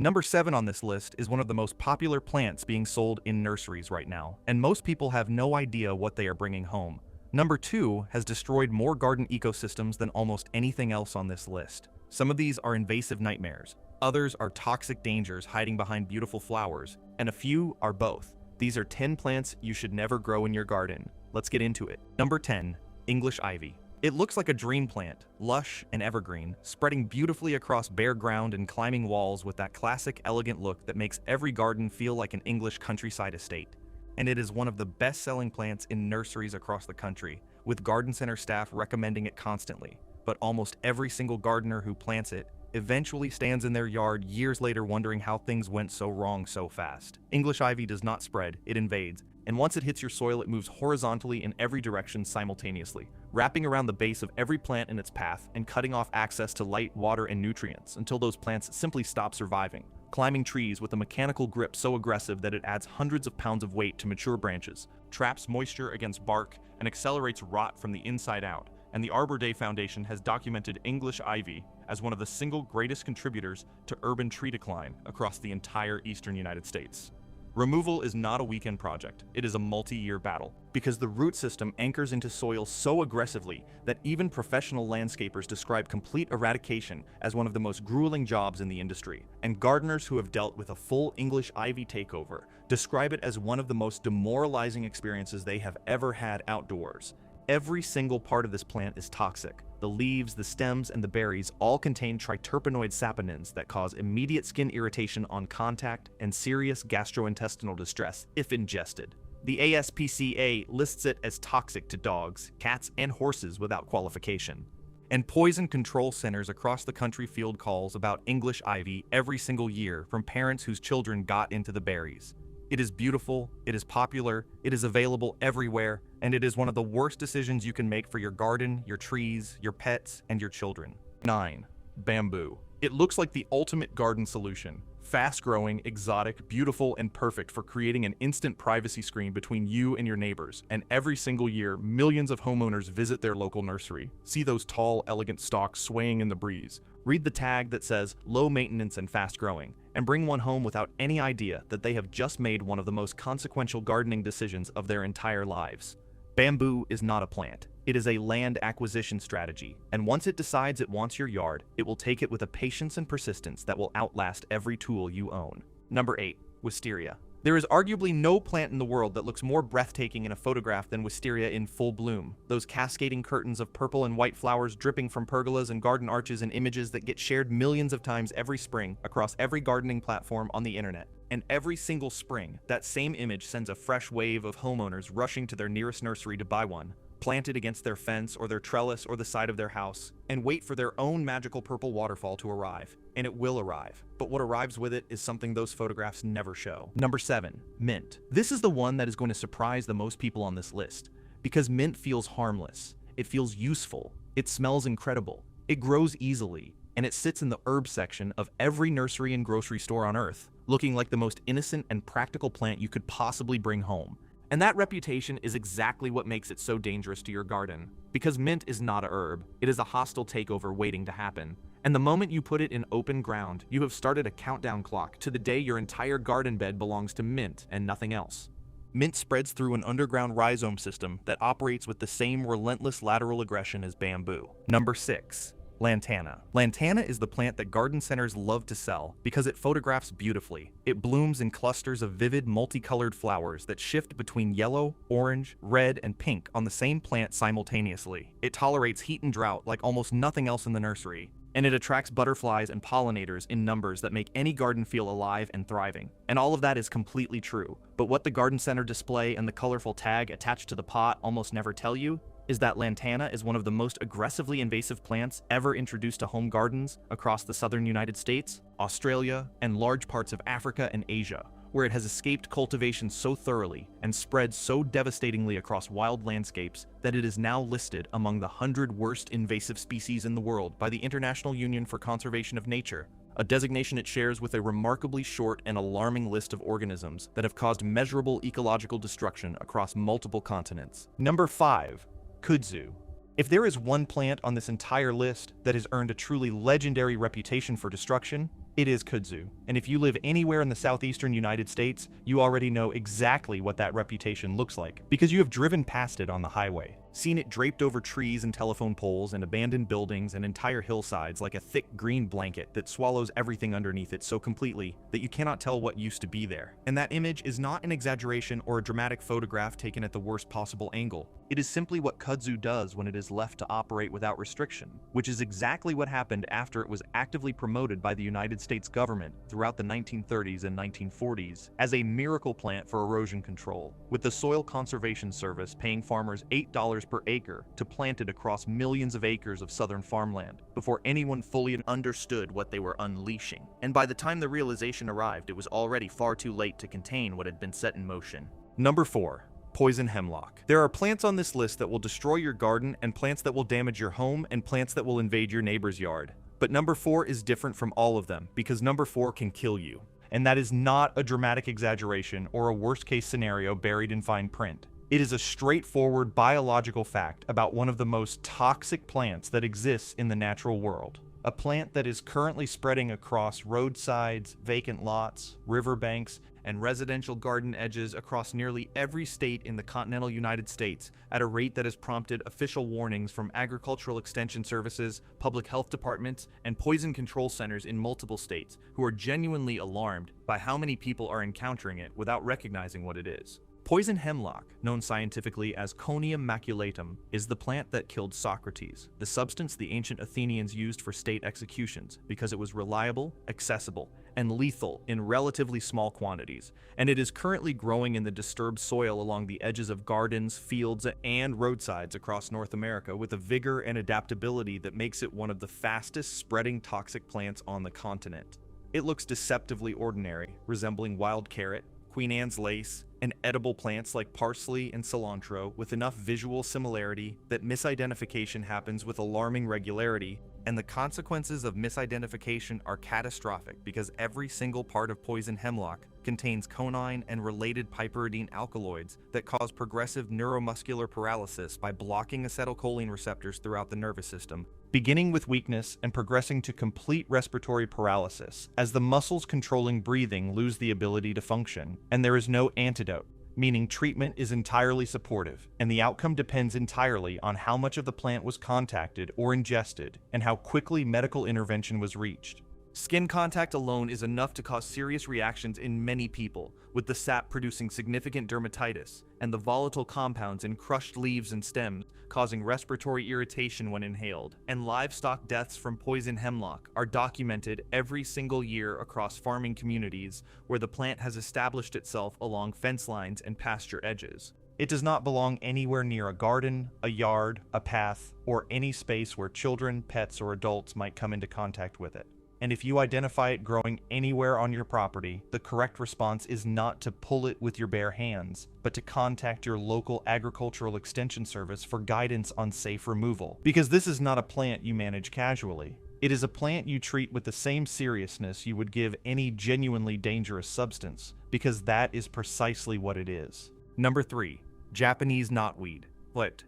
Number 7 on this list is one of the most popular plants being sold in nurseries right now, and most people have no idea what they are bringing home. Number 2 has destroyed more garden ecosystems than almost anything else on this list. Some of these are invasive nightmares, others are toxic dangers hiding behind beautiful flowers, and a few are both. These are 10 plants you should never grow in your garden. Let's get into it. Number 10, English ivy. It looks like a dream plant, lush and evergreen, spreading beautifully across bare ground and climbing walls with that classic elegant look that makes every garden feel like an English countryside estate. And it is one of the best-selling plants in nurseries across the country, with garden center staff recommending it constantly. But almost every single gardener who plants it eventually stands in their yard years later wondering how things went so wrong so fast. English ivy does not spread, it invades, and once it hits your soil it moves horizontally in every direction simultaneously, wrapping around the base of every plant in its path and cutting off access to light, water, and nutrients until those plants simply stop surviving, climbing trees with a mechanical grip so aggressive that it adds hundreds of pounds of weight to mature branches, traps moisture against bark, and accelerates rot from the inside out. And the Arbor Day Foundation has documented English ivy as one of the single greatest contributors to urban tree decline across the entire eastern United States. Removal is not a weekend project, it is a multi-year battle, because the root system anchors into soil so aggressively that even professional landscapers describe complete eradication as one of the most grueling jobs in the industry, and gardeners who have dealt with a full English ivy takeover describe it as one of the most demoralizing experiences they have ever had outdoors. Every single part of this plant is toxic. The leaves, the stems, and the berries all contain triterpenoid saponins that cause immediate skin irritation on contact and serious gastrointestinal distress if ingested. The ASPCA lists it as toxic to dogs, cats, and horses without qualification. And poison control centers across the country field calls about English ivy every single year from parents whose children got into the berries. It is beautiful, it is popular, it is available everywhere, and it is one of the worst decisions you can make for your garden, your trees, your pets, and your children. 9. Bamboo. It looks like the ultimate garden solution. Fast-growing, exotic, beautiful, and perfect for creating an instant privacy screen between you and your neighbors. And every single year, millions of homeowners visit their local nursery. See those tall, elegant stalks swaying in the breeze. Read the tag that says low maintenance and fast growing, and bring one home without any idea that they have just made one of the most consequential gardening decisions of their entire lives. Bamboo is not a plant. It is a land acquisition strategy, and once it decides it wants your yard, it will take it with a patience and persistence that will outlast every tool you own. Number 8. Wisteria. There is arguably no plant in the world that looks more breathtaking in a photograph than wisteria in full bloom. Those cascading curtains of purple and white flowers dripping from pergolas and garden arches and images that get shared millions of times every spring across every gardening platform on the internet. And every single spring, that same image sends a fresh wave of homeowners rushing to their nearest nursery to buy one, plant it against their fence or their trellis or the side of their house, and wait for their own magical purple waterfall to arrive. And it will arrive. But what arrives with it is something those photographs never show. Number 7. Mint. This is the one that is going to surprise the most people on this list, because mint feels harmless, it feels useful, it smells incredible, it grows easily, and it sits in the herb section of every nursery and grocery store on earth, looking like the most innocent and practical plant you could possibly bring home. And that reputation is exactly what makes it so dangerous to your garden. Because mint is not a herb, it is a hostile takeover waiting to happen. And the moment you put it in open ground, you have started a countdown clock to the day your entire garden bed belongs to mint and nothing else. Mint spreads through an underground rhizome system that operates with the same relentless lateral aggression as bamboo. Number 6. Lantana. Lantana is the plant that garden centers love to sell because it photographs beautifully. It blooms in clusters of vivid, multicolored flowers that shift between yellow, orange, red, and pink on the same plant simultaneously. It tolerates heat and drought like almost nothing else in the nursery, and it attracts butterflies and pollinators in numbers that make any garden feel alive and thriving. And all of that is completely true, but what the garden center display and the colorful tag attached to the pot almost never tell you is that Lantana is one of the most aggressively invasive plants ever introduced to home gardens across the southern United States, Australia, and large parts of Africa and Asia, where it has escaped cultivation so thoroughly and spread so devastatingly across wild landscapes that it is now listed among the 100 worst invasive species in the world by the International Union for Conservation of Nature, a designation it shares with a remarkably short and alarming list of organisms that have caused measurable ecological destruction across multiple continents. Number 5. Kudzu. If there is one plant on this entire list that has earned a truly legendary reputation for destruction, It is kudzu, and if you live anywhere in the southeastern United States, you already know exactly what that reputation looks like, because you have driven past it on the highway, seen it draped over trees and telephone poles and abandoned buildings and entire hillsides like a thick green blanket that swallows everything underneath it so completely that you cannot tell what used to be there. And that image is not an exaggeration or a dramatic photograph taken at the worst possible angle. It is simply what kudzu does when it is left to operate without restriction, which is exactly what happened after it was actively promoted by the United States government throughout the 1930s and 1940s as a miracle plant for erosion control, with the Soil Conservation Service paying farmers $8 per acre to plant it across millions of acres of southern farmland before anyone fully understood what they were unleashing. And by the time the realization arrived, it was already far too late to contain what had been set in motion. Number 4. Poison hemlock. There are plants on this list that will destroy your garden, and plants that will damage your home, and plants that will invade your neighbor's yard. But number 4 is different from all of them, because number 4 can kill you. And that is not a dramatic exaggeration or a worst-case scenario buried in fine print. It is a straightforward biological fact about one of the most toxic plants that exists in the natural world. A plant that is currently spreading across roadsides, vacant lots, riverbanks, and residential garden edges across nearly every state in the continental United States at a rate that has prompted official warnings from agricultural extension services, public health departments, and poison control centers in multiple states who are genuinely alarmed by how many people are encountering it without recognizing what it is. Poison hemlock, known scientifically as Conium maculatum, is the plant that killed Socrates, the substance the ancient Athenians used for state executions because it was reliable, accessible, and lethal in relatively small quantities, and it is currently growing in the disturbed soil along the edges of gardens, fields, and roadsides across North America with a vigor and adaptability that makes it one of the fastest spreading toxic plants on the continent. It looks deceptively ordinary, resembling wild carrot, Queen Anne's lace, and edible plants like parsley and cilantro with enough visual similarity that misidentification happens with alarming regularity, and the consequences of misidentification are catastrophic because every single part of poison hemlock contains conine and related piperidine alkaloids that cause progressive neuromuscular paralysis by blocking acetylcholine receptors throughout the nervous system, beginning with weakness and progressing to complete respiratory paralysis as the muscles controlling breathing lose the ability to function, and there is no antidote, meaning treatment is entirely supportive, and the outcome depends entirely on how much of the plant was contacted or ingested and how quickly medical intervention was reached. Skin contact alone is enough to cause serious reactions in many people, with the sap producing significant dermatitis, and the volatile compounds in crushed leaves and stems causing respiratory irritation when inhaled. And livestock deaths from poison hemlock are documented every single year across farming communities where the plant has established itself along fence lines and pasture edges. It does not belong anywhere near a garden, a yard, a path, or any space where children, pets, or adults might come into contact with it. And if you identify it growing anywhere on your property, the correct response is not to pull it with your bare hands, but to contact your local agricultural extension service for guidance on safe removal. Because this is not a plant you manage casually. It is a plant you treat with the same seriousness you would give any genuinely dangerous substance, because that is precisely what it is. Number 3. Japanese knotweed. What?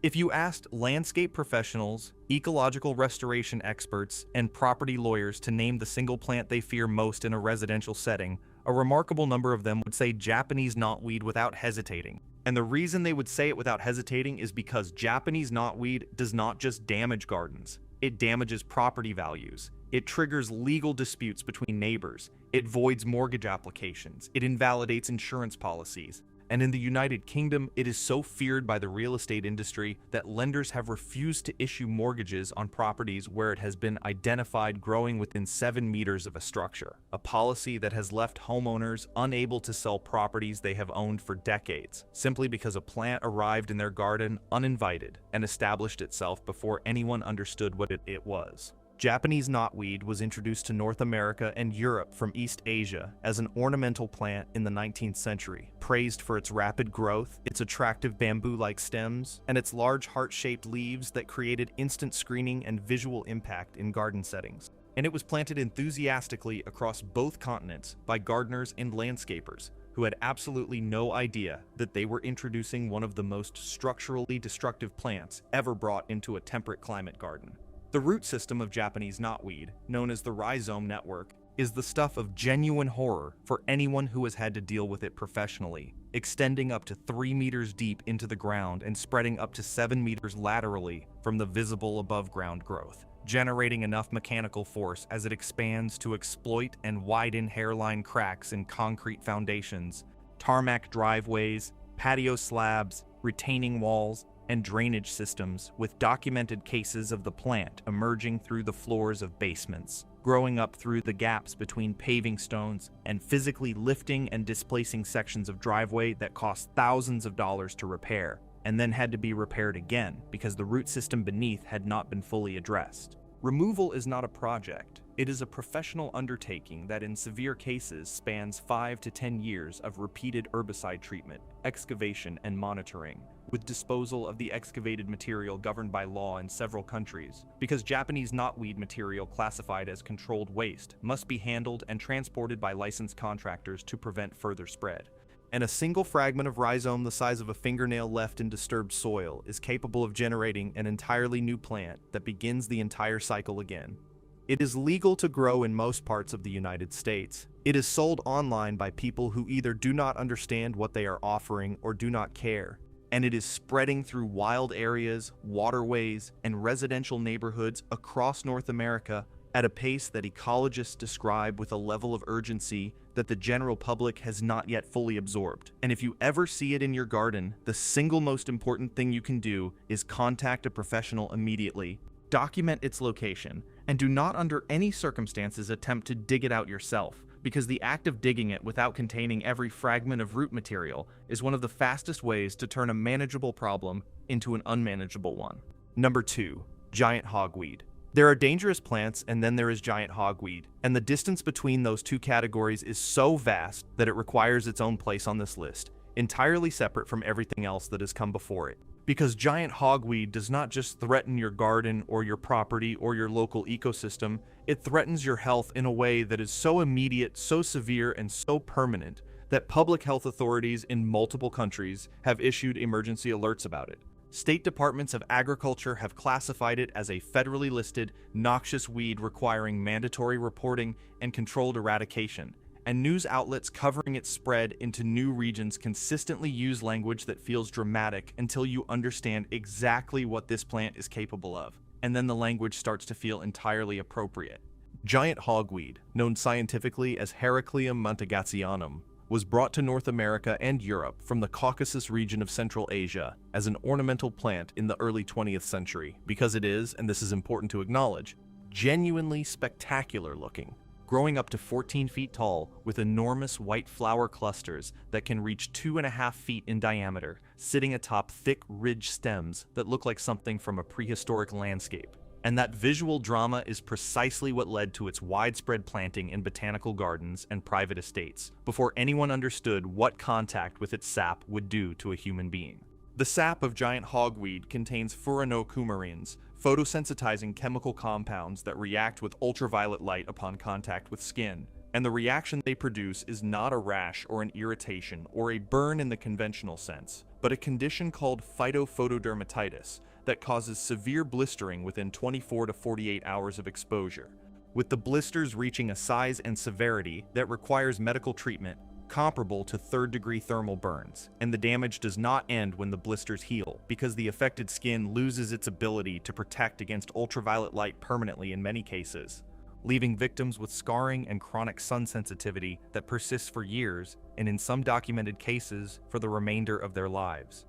If you asked landscape professionals, ecological restoration experts, and property lawyers to name the single plant they fear most in a residential setting, a remarkable number of them would say Japanese knotweed without hesitating. And the reason they would say it without hesitating is because Japanese knotweed does not just damage gardens, it damages property values. It triggers legal disputes between neighbors. It voids mortgage applications. It invalidates insurance policies. And in the United Kingdom, it is so feared by the real estate industry that lenders have refused to issue mortgages on properties where it has been identified growing within 7 meters of a structure, a policy that has left homeowners unable to sell properties they have owned for decades, simply because a plant arrived in their garden uninvited and established itself before anyone understood what it was. Japanese knotweed was introduced to North America and Europe from East Asia as an ornamental plant in the 19th century, praised for its rapid growth, its attractive bamboo-like stems, and its large heart-shaped leaves that created instant screening and visual impact in garden settings. And it was planted enthusiastically across both continents by gardeners and landscapers who had absolutely no idea that they were introducing one of the most structurally destructive plants ever brought into a temperate climate garden. The root system of Japanese knotweed, known as the rhizome network, is the stuff of genuine horror for anyone who has had to deal with it professionally, extending up to 3 meters deep into the ground and spreading up to 7 meters laterally from the visible above-ground growth, generating enough mechanical force as it expands to exploit and widen hairline cracks in concrete foundations, tarmac driveways, patio slabs, retaining walls, and drainage systems, with documented cases of the plant emerging through the floors of basements, growing up through the gaps between paving stones, and physically lifting and displacing sections of driveway that cost thousands of dollars to repair, and then had to be repaired again because the root system beneath had not been fully addressed. Removal is not a project. It is a professional undertaking that in severe cases spans 5 to 10 years of repeated herbicide treatment, excavation, and monitoring, with disposal of the excavated material governed by law in several countries, because Japanese knotweed material classified as controlled waste must be handled and transported by licensed contractors to prevent further spread. And a single fragment of rhizome the size of a fingernail left in disturbed soil is capable of generating an entirely new plant that begins the entire cycle again. It is legal to grow in most parts of the United States. It is sold online by people who either do not understand what they are offering or do not care. And it is spreading through wild areas, waterways, and residential neighborhoods across North America at a pace that ecologists describe with a level of urgency that the general public has not yet fully absorbed. And if you ever see it in your garden, the single most important thing you can do is contact a professional immediately, document its location, and do not under any circumstances attempt to dig it out yourself, because the act of digging it without containing every fragment of root material is one of the fastest ways to turn a manageable problem into an unmanageable one. Number 2. Giant hogweed. There are dangerous plants and then there is giant hogweed, and the distance between those two categories is so vast that it requires its own place on this list, entirely separate from everything else that has come before it. Because giant hogweed does not just threaten your garden or your property or your local ecosystem, it threatens your health in a way that is so immediate, so severe, and so permanent that public health authorities in multiple countries have issued emergency alerts about it. State departments of agriculture have classified it as a federally listed, noxious weed requiring mandatory reporting and controlled eradication, and news outlets covering its spread into new regions consistently use language that feels dramatic until you understand exactly what this plant is capable of, and then the language starts to feel entirely appropriate. Giant hogweed, known scientifically as Heracleum montagatianum, was brought to North America and Europe from the Caucasus region of Central Asia as an ornamental plant in the early 20th century because it is, and this is important to acknowledge, genuinely spectacular looking, growing up to 14 feet tall with enormous white flower clusters that can reach 2.5 feet in diameter, sitting atop thick ridge stems that look like something from a prehistoric landscape. And that visual drama is precisely what led to its widespread planting in botanical gardens and private estates, before anyone understood what contact with its sap would do to a human being. The sap of giant hogweed contains furanocoumarins, photosensitizing chemical compounds that react with ultraviolet light upon contact with skin, and the reaction they produce is not a rash or an irritation or a burn in the conventional sense, but a condition called phytophotodermatitis that causes severe blistering within 24 to 48 hours of exposure, with the blisters reaching a size and severity that requires medical treatment comparable to third-degree thermal burns, and the damage does not end when the blisters heal, because the affected skin loses its ability to protect against ultraviolet light permanently in many cases, leaving victims with scarring and chronic sun sensitivity that persists for years, and in some documented cases, for the remainder of their lives.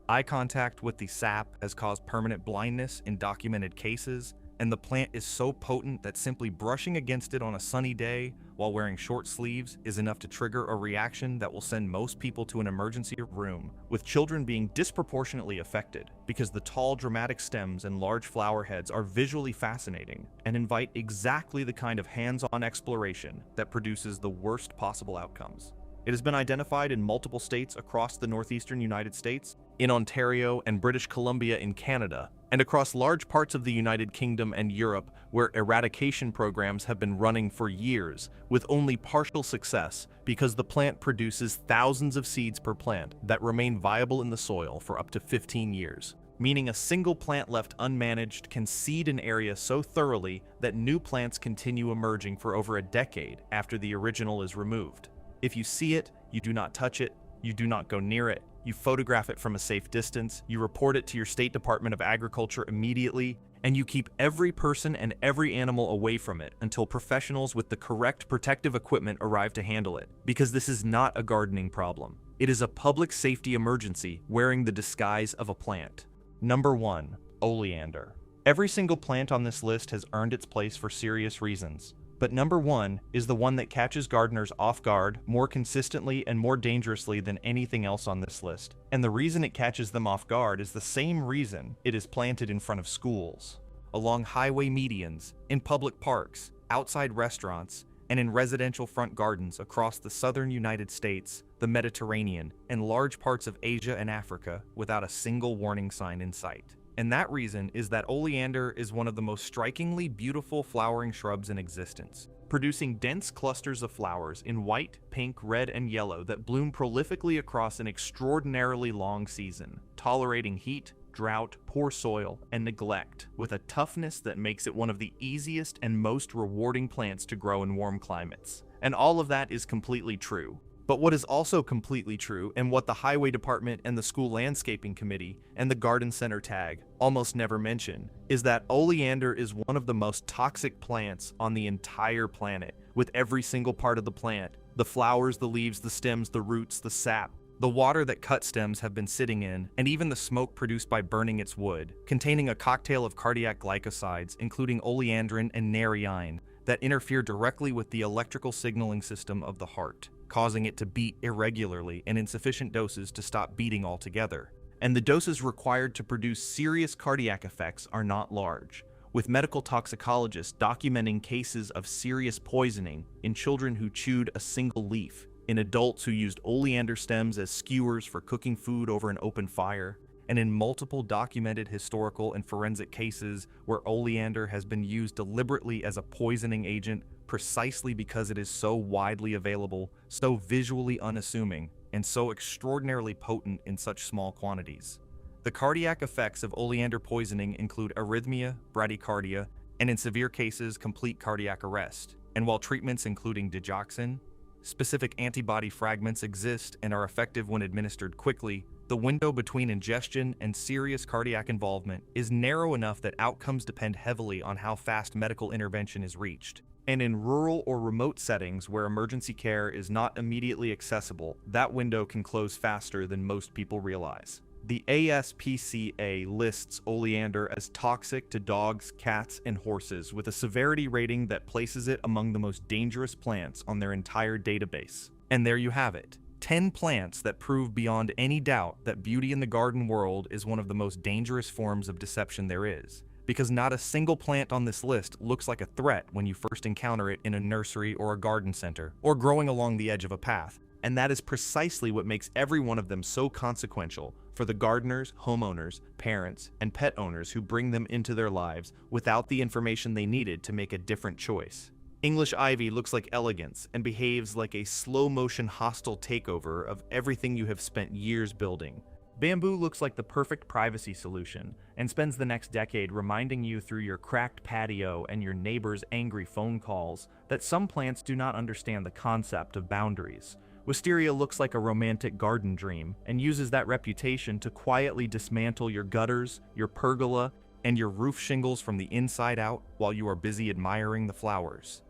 Eye contact with the sap has caused permanent blindness in documented cases, and the plant is so potent that simply brushing against it on a sunny day while wearing short sleeves is enough to trigger a reaction that will send most people to an emergency room, with children being disproportionately affected because the tall, dramatic stems and large flower heads are visually fascinating and invite exactly the kind of hands-on exploration that produces the worst possible outcomes. It has been identified in multiple states across the northeastern United States, in Ontario and British Columbia in Canada, and across large parts of the United Kingdom and Europe, where eradication programs have been running for years, with only partial success because the plant produces thousands of seeds per plant that remain viable in the soil for up to 15 years, meaning a single plant left unmanaged can seed an area so thoroughly that new plants continue emerging for over a decade after the original is removed. If you see it, you do not touch it, you do not go near it, you photograph it from a safe distance, you report it to your state Department of Agriculture immediately, and you keep every person and every animal away from it until professionals with the correct protective equipment arrive to handle it, because this is not a gardening problem. It is a public safety emergency wearing the disguise of a plant. Number 1. Oleander. Every single plant on this list has earned its place for serious reasons, but number 1 is the one that catches gardeners off guard more consistently and more dangerously than anything else on this list. And the reason it catches them off guard is the same reason it is planted in front of schools, along highway medians, in public parks, outside restaurants, and in residential front gardens across the southern United States, the Mediterranean, and large parts of Asia and Africa without a single warning sign in sight. And that reason is that oleander is one of the most strikingly beautiful flowering shrubs in existence, producing dense clusters of flowers in white, pink, red, and yellow that bloom prolifically across an extraordinarily long season, tolerating heat, drought, poor soil, and neglect with a toughness that makes it one of the easiest and most rewarding plants to grow in warm climates. And all of that is completely true. But what is also completely true, and what the Highway Department and the School Landscaping Committee and the Garden Center tag almost never mention, is that oleander is one of the most toxic plants on the entire planet, with every single part of the plant, the flowers, the leaves, the stems, the roots, the sap, the water that cut stems have been sitting in, and even the smoke produced by burning its wood, containing a cocktail of cardiac glycosides, including oleandrin and nareine, that interfere directly with the electrical signaling system of the heart, causing it to beat irregularly and in sufficient doses to stop beating altogether. And the doses required to produce serious cardiac effects are not large, with medical toxicologists documenting cases of serious poisoning in children who chewed a single leaf, in adults who used oleander stems as skewers for cooking food over an open fire, and in multiple documented historical and forensic cases where oleander has been used deliberately as a poisoning agent precisely because it is so widely available, so visually unassuming, and so extraordinarily potent in such small quantities. The cardiac effects of oleander poisoning include arrhythmia, bradycardia, and in severe cases, complete cardiac arrest. And while treatments including digoxin, specific antibody fragments exist and are effective when administered quickly, the window between ingestion and serious cardiac involvement is narrow enough that outcomes depend heavily on how fast medical intervention is reached. And in rural or remote settings where emergency care is not immediately accessible, that window can close faster than most people realize. The ASPCA lists oleander as toxic to dogs, cats, and horses with a severity rating that places it among the most dangerous plants on their entire database. And there you have it. 10 plants that prove beyond any doubt that beauty in the garden world is one of the most dangerous forms of deception there is. Because not a single plant on this list looks like a threat when you first encounter it in a nursery or a garden center, or growing along the edge of a path. And that is precisely what makes every one of them so consequential for the gardeners, homeowners, parents, and pet owners who bring them into their lives without the information they needed to make a different choice. English ivy looks like elegance and behaves like a slow-motion hostile takeover of everything you have spent years building. Bamboo looks like the perfect privacy solution and spends the next decade reminding you through your cracked patio and your neighbor's angry phone calls that some plants do not understand the concept of boundaries. Wisteria looks like a romantic garden dream and uses that reputation to quietly dismantle your gutters, your pergola, and your roof shingles from the inside out while you are busy admiring the flowers.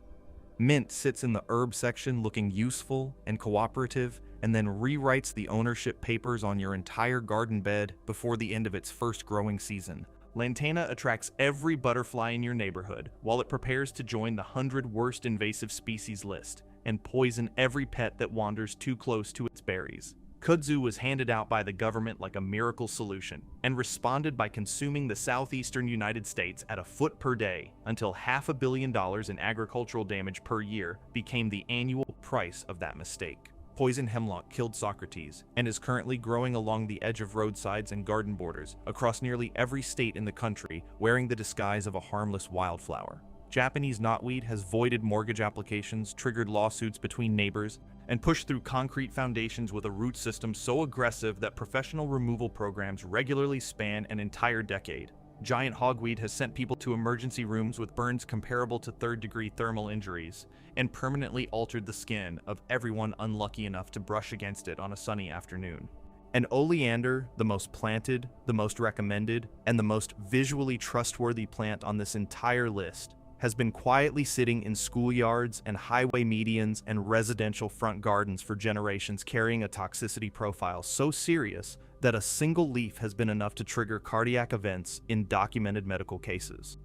Mint sits in the herb section looking useful and cooperative, and then rewrites the ownership papers on your entire garden bed before the end of its first growing season. Lantana attracts every butterfly in your neighborhood while it prepares to join the 100 worst invasive species list and poison every pet that wanders too close to its berries. Kudzu was handed out by the government like a miracle solution and responded by consuming the southeastern United States at a foot per day until $500 million in agricultural damage per year became the annual price of that mistake. Poison hemlock killed Socrates and is currently growing along the edge of roadsides and garden borders across nearly every state in the country, wearing the disguise of a harmless wildflower. Japanese knotweed has voided mortgage applications, triggered lawsuits between neighbors, and pushed through concrete foundations with a root system so aggressive that professional removal programs regularly span an entire decade. Giant hogweed has sent people to emergency rooms with burns comparable to third-degree thermal injuries, and permanently altered the skin of everyone unlucky enough to brush against it on a sunny afternoon. And Oleander, the most planted, the most recommended, and the most visually trustworthy plant on this entire list, has been quietly sitting in schoolyards and highway medians and residential front gardens for generations, carrying a toxicity profile so serious that a single leaf has been enough to trigger cardiac events in documented medical cases.